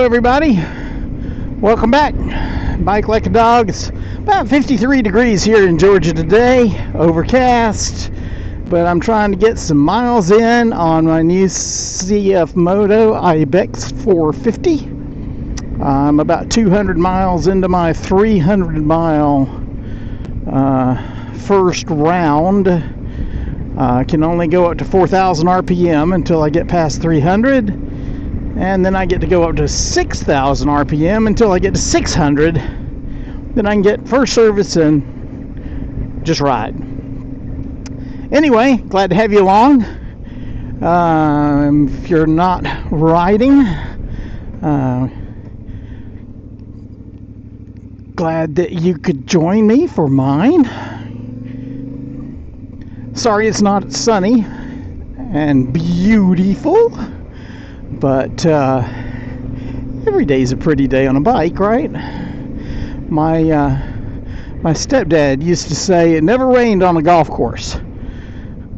everybody, welcome back. Bike Like a Dog. It's about 53 degrees here in Georgia today, overcast, but I'm trying to get some miles in on my new CFMOTO Ibex 450. I'm about 200 miles into my 300 mile first round. I can only go up to 4,000 RPM until I get past 300. And then I get to go up to 6,000 RPM until I get to 600. Then I can get first service and just ride. Anyway, glad to have you along. If you're not riding, glad that you could join me for mine. Sorry it's not sunny and beautiful. But every day's a pretty day on a bike, right? My stepdad used to say it never rained on a golf course,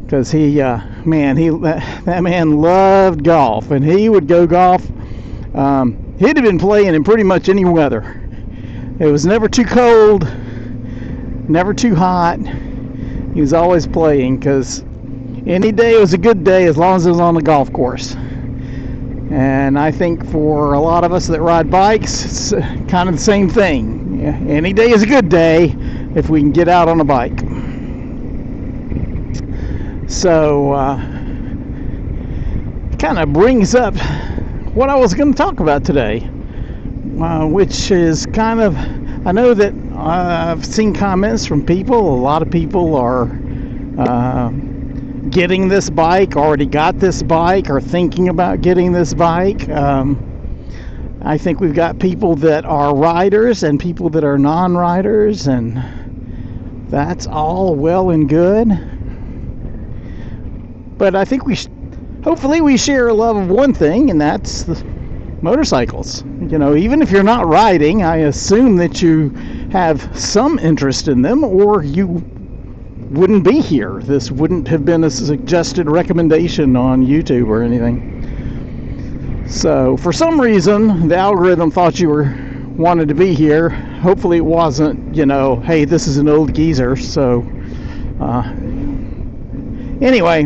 because that man loved golf, and he would go golf. He'd have been playing in pretty much any weather. It was never too cold, never too hot. He was always playing, because any day was a good day as long as it was on the golf course. And I think for a lot of us that ride bikes, it's kind of the same thing. Yeah, any day is a good day if we can get out on a bike. So, it kind of brings up what I was going to talk about today, which is kind of, I know that I've seen comments from people. A lot of people are getting this bike, already got this bike, or thinking about getting this bike. I think we've got people that are riders and people that are non-riders, and that's all well and good. But I think hopefully we share a love of one thing, and that's the motorcycles. You know, even if you're not riding, I assume that you have some interest in them, or you wouldn't be here. This wouldn't have been a suggested recommendation on YouTube or anything. So for some reason the algorithm thought you wanted to be here. Hopefully it wasn't, hey, this is an old geezer. So anyway,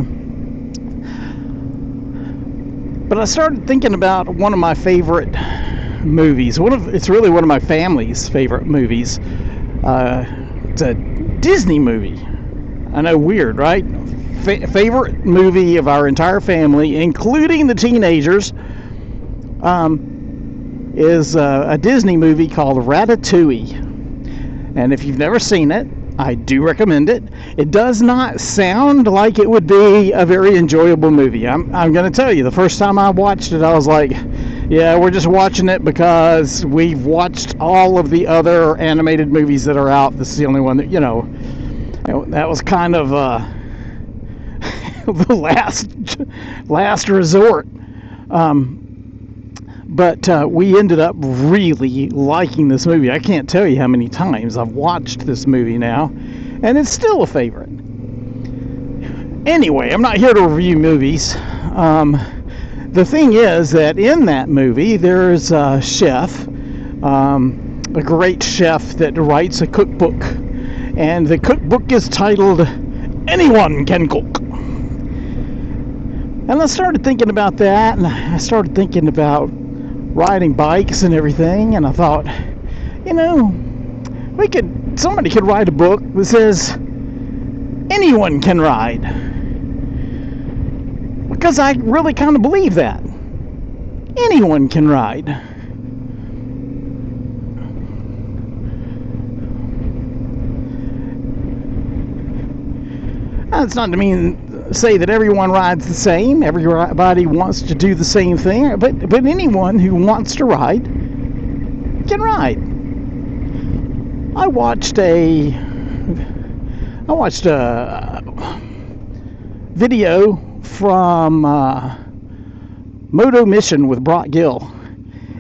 but I started thinking about one of my favorite movies. It's really one of my family's favorite movies. It's a Disney movie. I know, weird, right? Favorite movie of our entire family, including the teenagers, is a Disney movie called Ratatouille. And if you've never seen it, I do recommend it. It does not sound like it would be a very enjoyable movie. I'm going to tell you, the first time I watched it, I was like, yeah, we're just watching it because we've watched all of the other animated movies that are out. This is the only one that, that was kind of the last resort. But we ended up really liking this movie. I can't tell you how many times I've watched this movie now, and it's still a favorite. Anyway, I'm not here to review movies. The thing is that in that movie, there's a chef, a great chef that writes a cookbook. And the cookbook is titled, Anyone Can Cook. And I started thinking about that, and I started thinking about riding bikes and everything, and I thought, somebody could write a book that says, anyone can ride. Because I really kind of believe that. Anyone can ride. That's not to say that everyone rides the same. Everybody wants to do the same thing, but anyone who wants to ride can ride. I watched a video from Moto Mission with Brock Gill,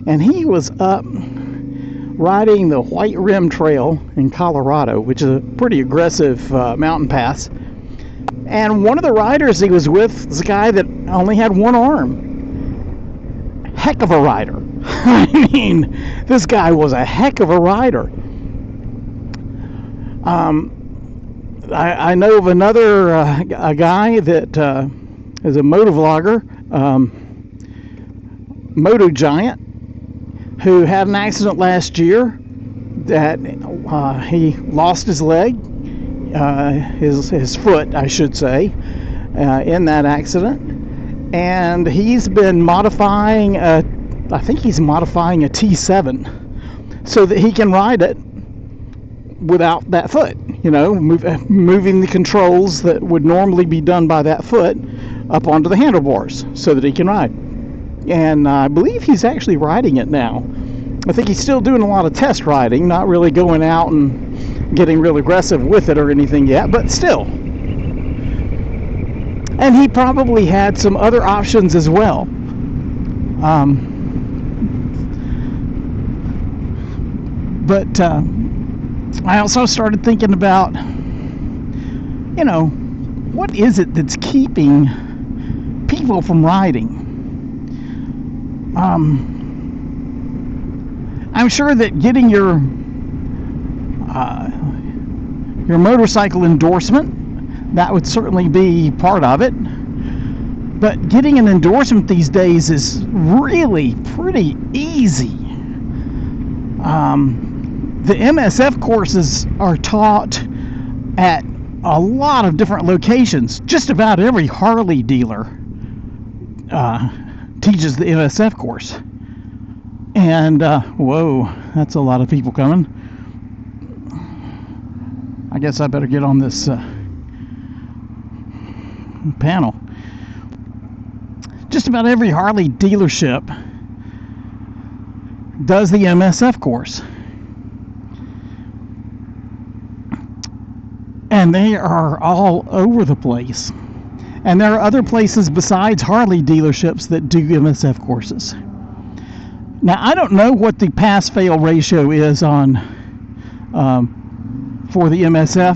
and he was up riding the White Rim Trail in Colorado, which is a pretty aggressive mountain pass. And one of the riders he was with was a guy that only had one arm. Heck of a rider. I mean, this guy was a heck of a rider. I know of another a guy that is a moto vlogger, Moto Giant, who had an accident last year that he lost his leg, his foot, I should say, in that accident, and he's been modifying I think he's modifying a T7 so that he can ride it without that foot, moving the controls that would normally be done by that foot up onto the handlebars so that he can ride. And I believe he's actually riding it now. I think he's still doing a lot of test riding, not really going out and getting real aggressive with it or anything yet, but still. And he probably had some other options as well. But I also started thinking about, what is it that's keeping people from riding? I'm sure that getting your motorcycle endorsement, that would certainly be part of it. But getting an endorsement these days is really pretty easy. The MSF courses are taught at a lot of different locations. Just about every Harley dealer teaches the MSF course. And, whoa, that's a lot of people coming. I guess I better get on this panel. Just about every Harley dealership does the MSF course. And they are all over the place. And there are other places besides Harley dealerships that do MSF courses. Now, I don't know what the pass-fail ratio is on for the MSF.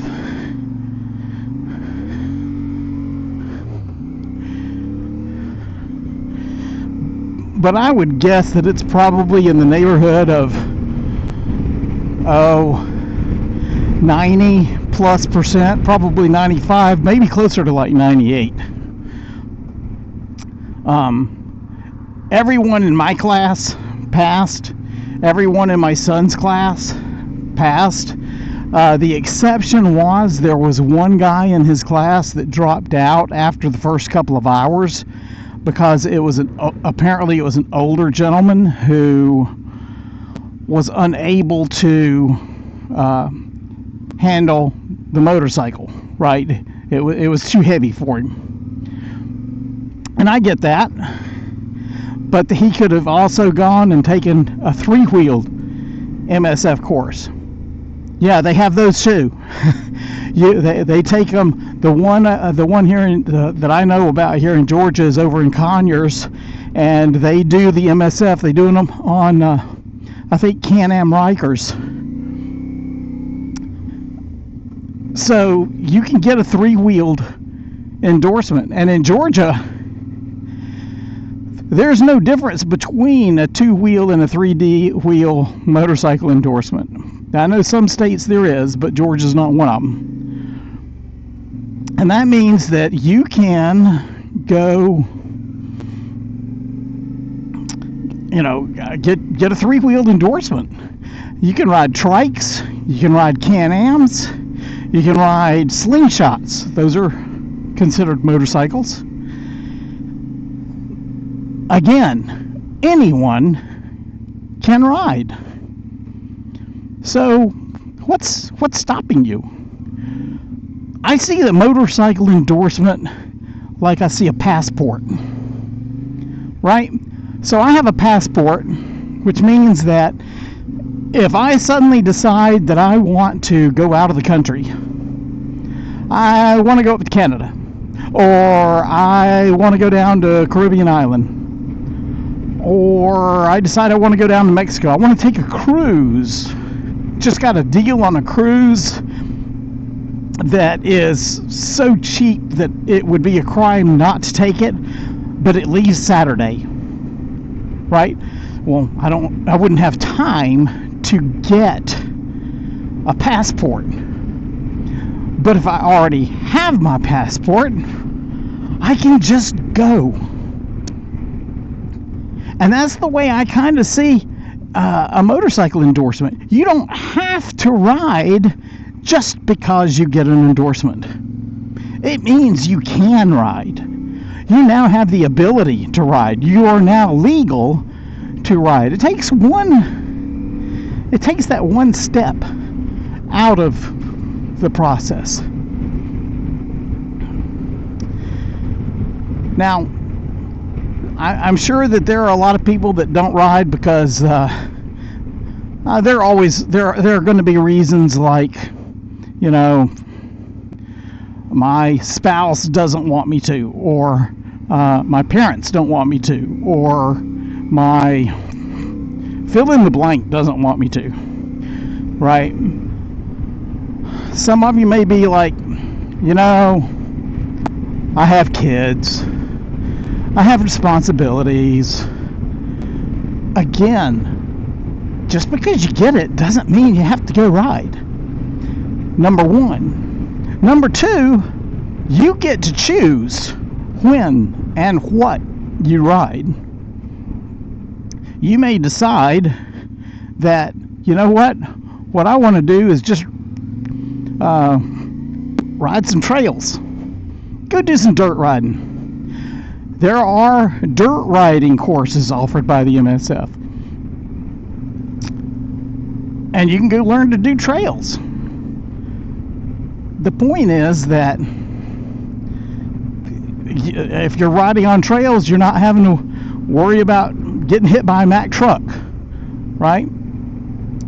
But I would guess that it's probably in the neighborhood of 90+%, probably 95, maybe closer to like 98. Everyone in my class passed. Everyone in my son's class passed. The exception was there was one guy in his class that dropped out after the first couple of hours because apparently it was an older gentleman who was unable to handle the motorcycle, right? It was too heavy for him. And I get that. But he could have also gone and taken a 3-wheeled MSF course. Yeah, they have those too. They take them. The one here that I know about here in Georgia is over in Conyers, and they do the MSF. They do them on, I think, Can-Am Rikers. So you can get a 3-wheeled endorsement, and in Georgia, there's no difference between a 2-wheel and a 3-wheel motorcycle endorsement. Now, I know some states there is, but Georgia's not one of them. And that means that you can go, get a 3-wheeled endorsement. You can ride trikes, you can ride Can-Ams, you can ride slingshots. Those are considered motorcycles. Again, anyone can ride. So, what's stopping you? I see the motorcycle endorsement like I see a passport, right? So I have a passport, which means that if I suddenly decide that I want to go out of the country, I want to go up to Canada, or I want to go down to Caribbean island, or I decide I want to go down to Mexico. I want to take a cruise. Just got a deal on a cruise that is so cheap that it would be a crime not to take it, but it leaves Saturday, right? Well, I wouldn't have time to get a passport. But if I already have my passport, I can just go. And that's the way I kind of see a motorcycle endorsement. You don't have to ride just because you get an endorsement. It means you can ride. You now have the ability to ride. You are now legal to ride. It takes that one step out of the process. Now, I'm sure that there are a lot of people that don't ride because there are going to be reasons like, you know, my spouse doesn't want me to, or my parents don't want me to, or my fill in the blank doesn't want me to, right? Some of you may be like, you know, I have kids, I have responsibilities. Again, just because you get it doesn't mean you have to go ride. Number one. Number two, you get to choose when and what you ride. You may decide that, you know what I want to do is just ride some trails. Go do some dirt riding. There are dirt riding courses offered by the MSF. And you can go learn to do trails. The point is that if you're riding on trails, you're not having to worry about getting hit by a Mack truck, right?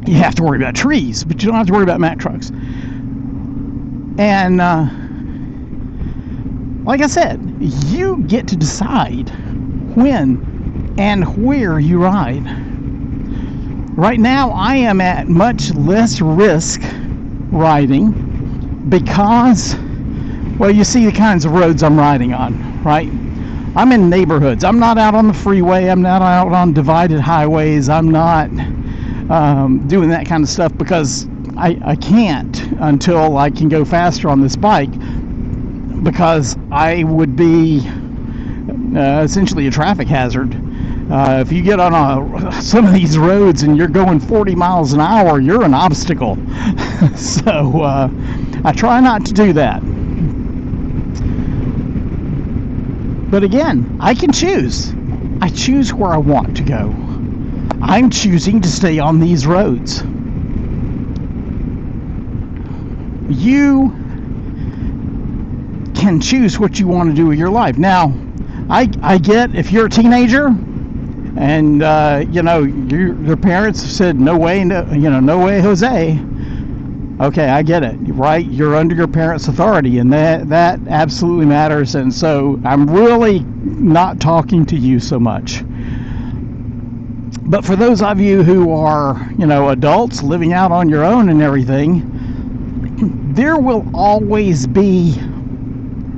You have to worry about trees, but you don't have to worry about Mack trucks. And like I said, you get to decide when and where you ride. Right now, I am at much less risk riding because, well, you see the kinds of roads I'm riding on, right? I'm in neighborhoods. I'm not out on the freeway. I'm not out on divided highways. I'm not doing that kind of stuff because I can't until I can go faster on this bike, because I would be essentially a traffic hazard. If you get on some of these roads and you're going 40 miles an hour, you're an obstacle. So I try not to do that. But again, I can choose. I choose where I want to go. I'm choosing to stay on these roads. You can choose what you want to do with your life. Now, I get if you're a teenager and you know, your parents said no way, no way, Jose. Okay, I get it, right? You're under your parents' authority, and that absolutely matters. And so I'm really not talking to you so much. But for those of you who are, adults living out on your own and everything, there will always be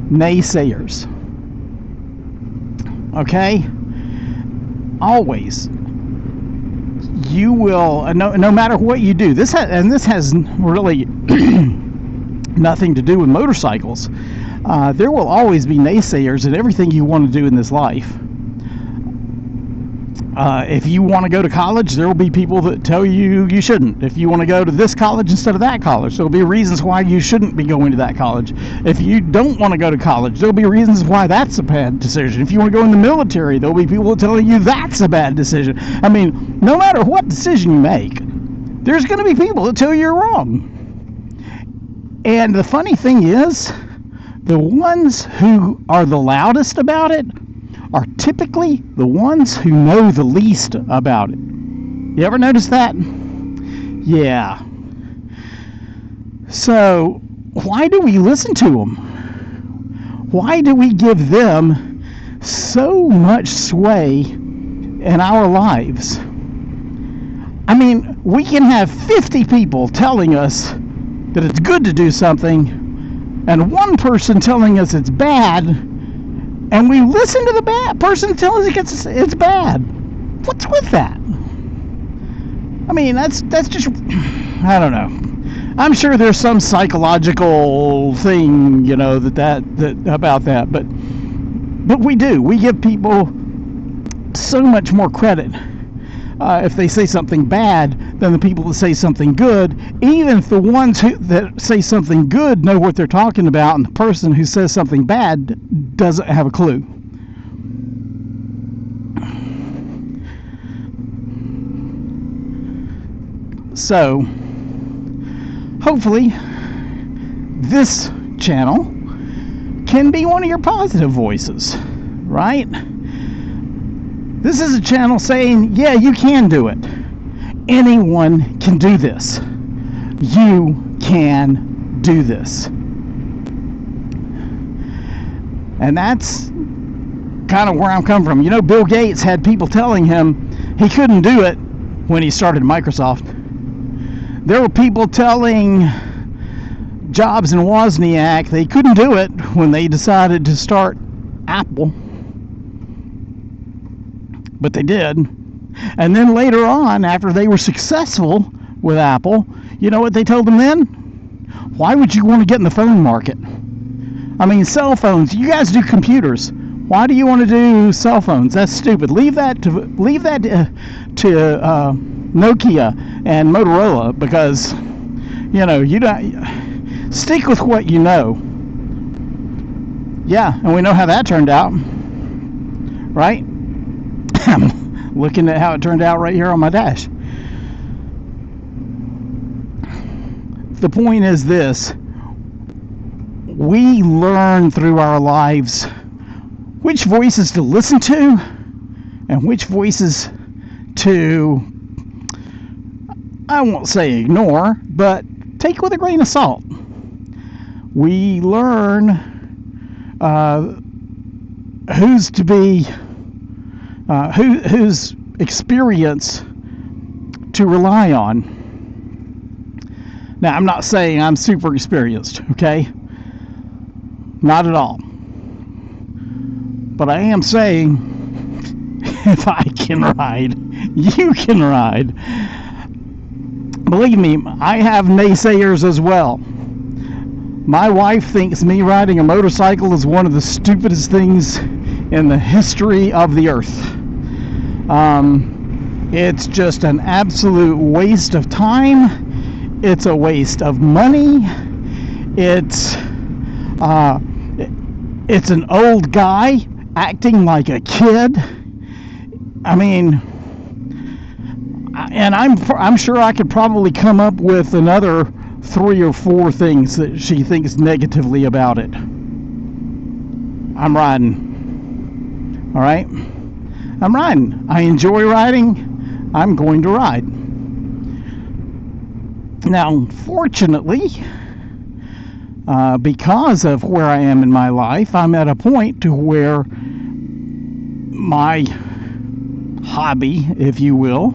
naysayers. Okay? Always. You will, no matter what you do, this has really nothing to do with motorcycles. There will always be naysayers in everything you want to do in this life. If you want to go to college, there will be people that tell you you shouldn't. If you want to go to this college instead of that college, there will be reasons why you shouldn't be going to that college. If you don't want to go to college, there will be reasons why that's a bad decision. If you want to go in the military, there will be people telling you that's a bad decision. I mean, no matter what decision you make, there's going to be people that tell you you're wrong. And the funny thing is, the ones who are the loudest about it are typically the ones who know the least about it. You ever notice that? Yeah. So, why do we listen to them? Why do we give them so much sway in our lives? I mean, we can have 50 people telling us that it's good to do something, and one person telling us it's bad, and we listen to the bad person telling us it's bad. What's with that? I mean, that's just, I don't know. I'm sure there's some psychological thing, that about that, but we do. We give people so much more credit if they say something bad than the people that say something good, even if the ones that say something good know what they're talking about, and the person who says something bad doesn't have a clue. So, hopefully, this channel can be one of your positive voices, right? This is a channel saying, yeah, you can do it. Anyone can do this. You can do this. And that's kind of where I'm coming from. Bill Gates had people telling him he couldn't do it when he started Microsoft. There were people telling Jobs and Wozniak they couldn't do it when they decided to start Apple. But they did. And then later on, after they were successful with Apple, you know what they told them then? Why would you want to get in the phone market? I mean, cell phones. You guys do computers. Why do you want to do cell phones? That's stupid. Leave that to Nokia and Motorola, because you don't stick with what you know. Yeah, and we know how that turned out, right? I'm looking at how it turned out right here on my dash. The point is this: we learn through our lives which voices to listen to and which voices to, I won't say ignore, but take with a grain of salt. We learn who's to be, whose experience to rely on. Now, I'm not saying I'm super experienced, okay? Not at all. But I am saying, if I can ride, you can ride. Believe me, I have naysayers as well. My wife thinks me riding a motorcycle is one of the stupidest things in the history of the earth. It's just an absolute waste of time. It's a waste of money. It's an old guy acting like a kid. I mean, and I'm sure I could probably come up with another 3 or 4 things that she thinks negatively about it. I'm riding. All right? I'm riding. I enjoy riding. I'm going to ride. Now, fortunately, because of where I am in my life, I'm at a point to where my hobby, if you will,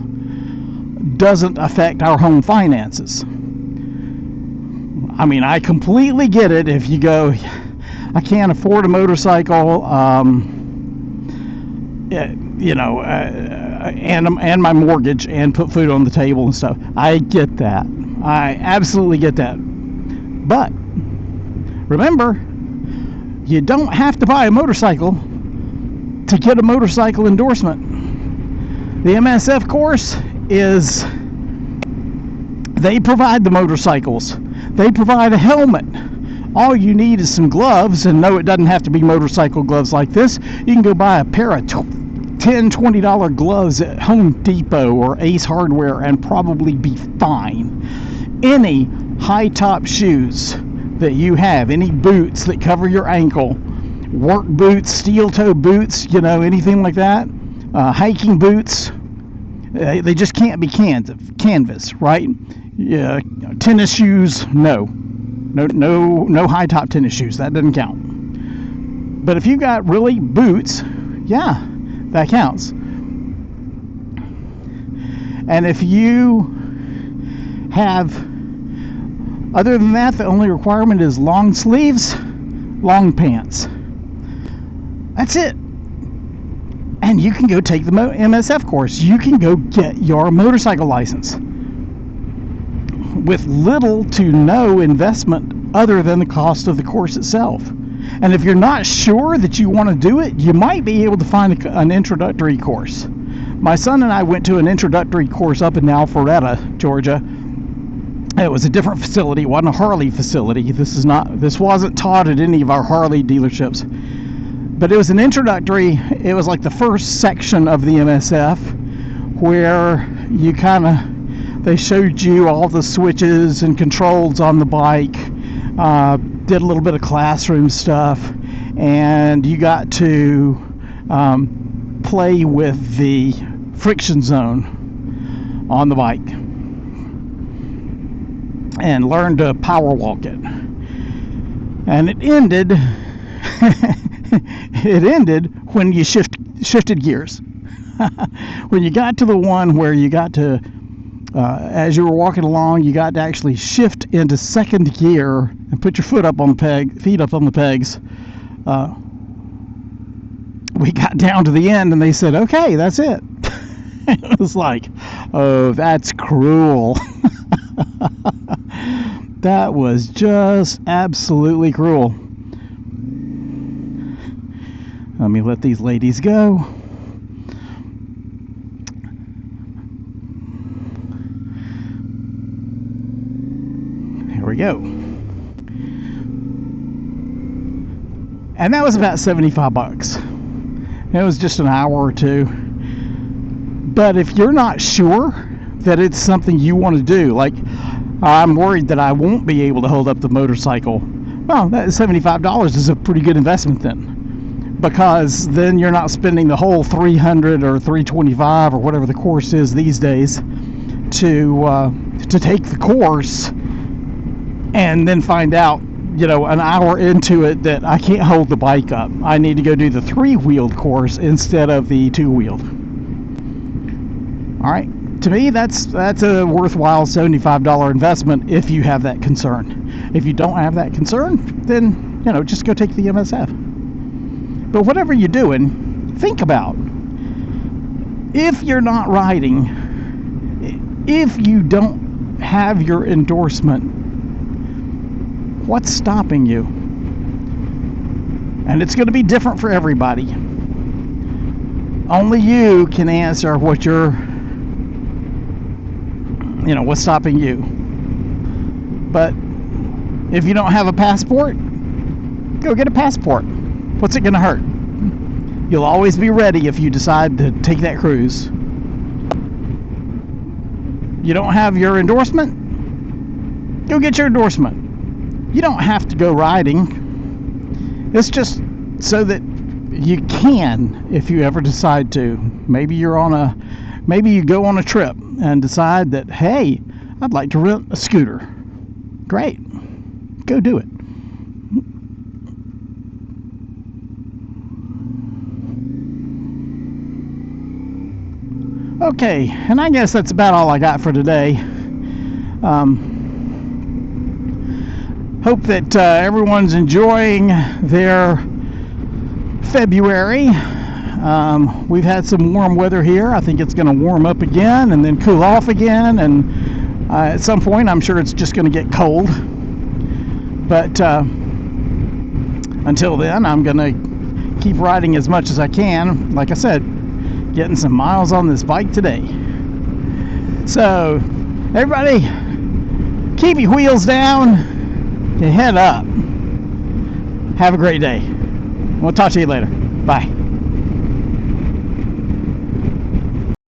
doesn't affect our home finances. I mean, I completely get it if you go, I can't afford a motorcycle, and my mortgage, and put food on the table and stuff. I get that. I absolutely get that. But remember, you don't have to buy a motorcycle to get a motorcycle endorsement. The MSF course is, they provide the motorcycles. They provide a helmet. All you need is some gloves, and no, it doesn't have to be motorcycle gloves like this. You can go buy a pair of $10, $20 gloves at Home Depot or Ace Hardware and probably be fine. Any high-top shoes that you have, any boots that cover your ankle, work boots, steel-toe boots, anything like that, hiking boots, they just can't be canvas, right? Yeah, tennis shoes, no high-top tennis shoes, that doesn't count. But if you got really boots, yeah, that counts. And if you have, other than that, the only requirement is long sleeves, long pants. That's it. and you can go take the MSF course. You can go get your motorcycle license with little to no investment other than the cost of the course itself. And if you're not sure that you want to do it, you might be able to find an introductory course. My son and I went to an introductory course up in Alpharetta, Georgia. It was a different facility. It wasn't a Harley facility. This wasn't taught at any of our Harley dealerships. But it was an introductory. It was like the first section of the MSF, where they showed you all the switches and controls on the bike, did a little bit of classroom stuff, and you got to play with the friction zone on the bike and learn to power walk it. And it ended when you shifted gears. When you got to the one where you got to, as you were walking along, you got to actually shift into second gear and put your feet up on the pegs. We got down to the end and they said, okay, that's it. It was like, oh, that's cruel. That was just absolutely cruel. Let me let these ladies go. Here we go. And that was about $75. It was just an hour or two. But if you're not sure that it's something you want to do, like I'm worried that I won't be able to hold up the motorcycle, well, that $75 is a pretty good investment then, because then you're not spending the whole $300 or $325 or whatever the course is these days to take the course and then find out, an hour into it that I can't hold the bike up. I need to go do the 3-wheeled course instead of the 2-wheeled. All right. To me, that's a worthwhile $75 investment if you have that concern. If you don't have that concern, then, just go take the MSF. But whatever you're doing, think about, if you're not riding, if you don't have your endorsement, what's stopping you? And it's going to be different for everybody. Only you can answer what's stopping you. But if you don't have a passport, go get a passport. What's it going to hurt? You'll always be ready if you decide to take that cruise. You don't have your endorsement? Go get your endorsement. You don't have to go riding. It's just so that you can, if you ever decide to. Maybe you go on a trip and decide that, hey, I'd like to rent a scooter. Great. Go do it. Okay, and I guess that's about all I got for today. Hope that everyone's enjoying their February. We've had some warm weather here. I think it's going to warm up again and then cool off again, and at some point I'm sure it's just going to get cold. But until then, I'm going to keep riding as much as I can. Like I said, getting some miles on this bike today. So everybody, keep your wheels down, your head up. Have a great day. We'll talk to you later. Bye.